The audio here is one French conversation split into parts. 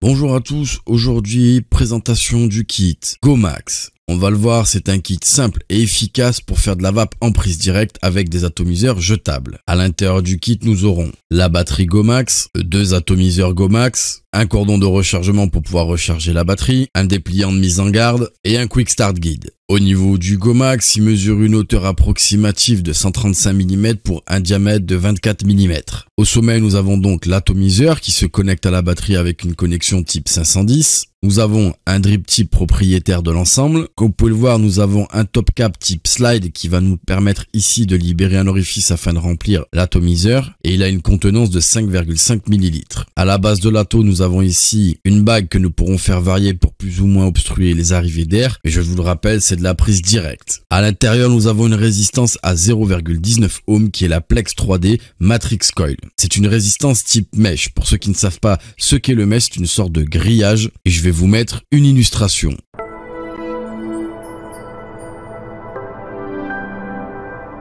Bonjour à tous, aujourd'hui présentation du kit Gomax. On va le voir, c'est un kit simple et efficace pour faire de la vape en prise directe avec des atomiseurs jetables. À l'intérieur du kit, nous aurons la batterie Gomax, 2 atomiseurs Gomax, un cordon de rechargement pour pouvoir recharger la batterie, un dépliant de mise en garde et un Quick Start Guide. Au niveau du Gomax, il mesure une hauteur approximative de 135 mm pour un diamètre de 24 mm. Au sommet, nous avons donc l'atomiseur qui se connecte à la batterie avec une connexion type 510. Nous avons un drip tip propriétaire de l'ensemble. Comme vous pouvez le voir, nous avons un top cap type slide qui va nous permettre ici de libérer un orifice afin de remplir l'atomiseur. Et il a une contenance de 5,5 ml. À la base de l'ato, nous avons ici une bague que nous pourrons faire varier pour plus ou moins obstruer les arrivées d'air. Et je vous le rappelle, c'est de la prise directe. À l'intérieur, nous avons une résistance à 0,19 ohm qui est la Plex 3D Matrix Coil. C'est une résistance type mesh. Pour ceux qui ne savent pas ce qu'est le mesh, c'est une sorte de grillage. Et je vais vous mettre une illustration.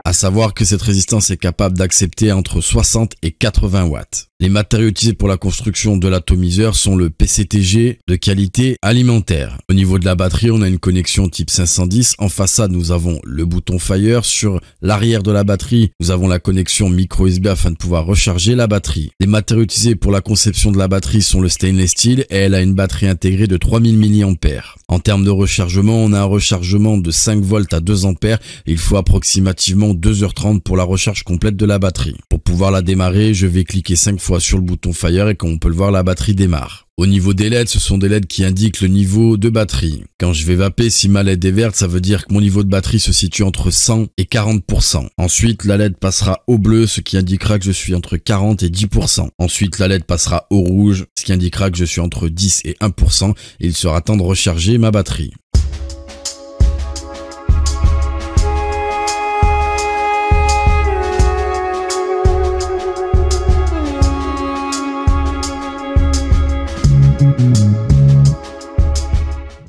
À savoir que cette résistance est capable d'accepter entre 60 et 80 watts. Les matériaux utilisés pour la construction de l'atomiseur sont le PCTG de qualité alimentaire. Au niveau de la batterie, on a une connexion type 510. En façade, nous avons le bouton Fire. Sur l'arrière de la batterie, nous avons la connexion micro USB afin de pouvoir recharger la batterie. Les matériaux utilisés pour la conception de la batterie sont le stainless steel et elle a une batterie intégrée de 3000 mAh. En termes de rechargement, on a un rechargement de 5 volts à 2 ampères. Il faut approximativement 2h30 pour la recharge complète de la batterie. Pour pouvoir la démarrer, je vais cliquer 5 fois sur le bouton Fire et comme on peut le voir, la batterie démarre. Au niveau des LED, ce sont des LED qui indiquent le niveau de batterie. Quand je vais vaper, si ma LED est verte, ça veut dire que mon niveau de batterie se situe entre 100 et 40%. Ensuite, la LED passera au bleu, ce qui indiquera que je suis entre 40 et 10%. Ensuite, la LED passera au rouge, ce qui indiquera que je suis entre 10 et 1%. Et il sera temps de recharger ma batterie.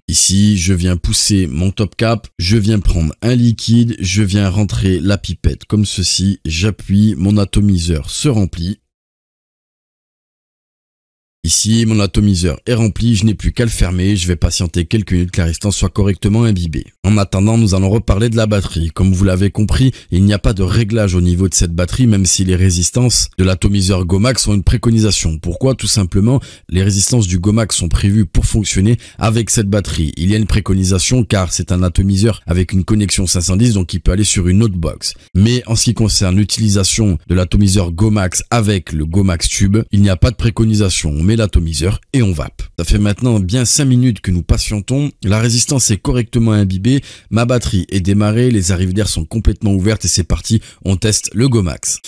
Ici, je viens pousser mon top cap, je viens prendre un liquide, je viens rentrer la pipette comme ceci, j'appuie, mon atomiseur se remplit. Ici, mon atomiseur est rempli, je n'ai plus qu'à le fermer, je vais patienter quelques minutes que la résistance soit correctement imbibée. En attendant, nous allons reparler de la batterie. Comme vous l'avez compris, il n'y a pas de réglage au niveau de cette batterie, même si les résistances de l'atomiseur Gomax ont une préconisation. Pourquoi? Tout simplement, les résistances du Gomax sont prévues pour fonctionner avec cette batterie. Il y a une préconisation car c'est un atomiseur avec une connexion 510, donc il peut aller sur une autre box. Mais en ce qui concerne l'utilisation de l'atomiseur Gomax avec le Gomax Tube, il n'y a pas de préconisation. On met l'atomiseur et on vape. Ça fait maintenant bien 5 minutes que nous patientons, la résistance est correctement imbibée, ma batterie est démarrée, les arrivées d'air sont complètement ouvertes et c'est parti, on teste le Gomax.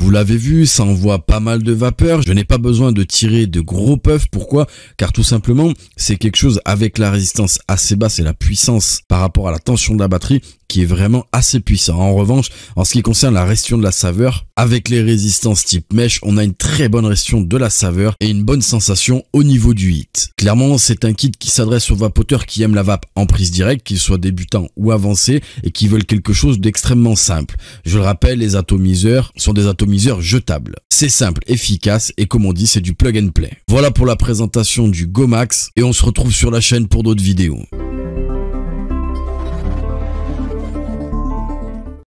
Vous l'avez vu, ça envoie pas mal de vapeur. Je n'ai pas besoin de tirer de gros puffs. Pourquoi? Car tout simplement, c'est quelque chose avec la résistance assez basse et la puissance par rapport à la tension de la batterie qui est vraiment assez puissant. En revanche, en ce qui concerne la restriction de la saveur, avec les résistances type mesh, on a une très bonne restriction de la saveur et une bonne sensation au niveau du hit. Clairement, c'est un kit qui s'adresse aux vapoteurs qui aiment la vape en prise directe, qu'ils soient débutants ou avancés et qui veulent quelque chose d'extrêmement simple. Je le rappelle, les atomiseurs sont des atomiseurs jetables. C'est simple, efficace et comme on dit, c'est du plug and play. Voilà pour la présentation du Gomax et on se retrouve sur la chaîne pour d'autres vidéos.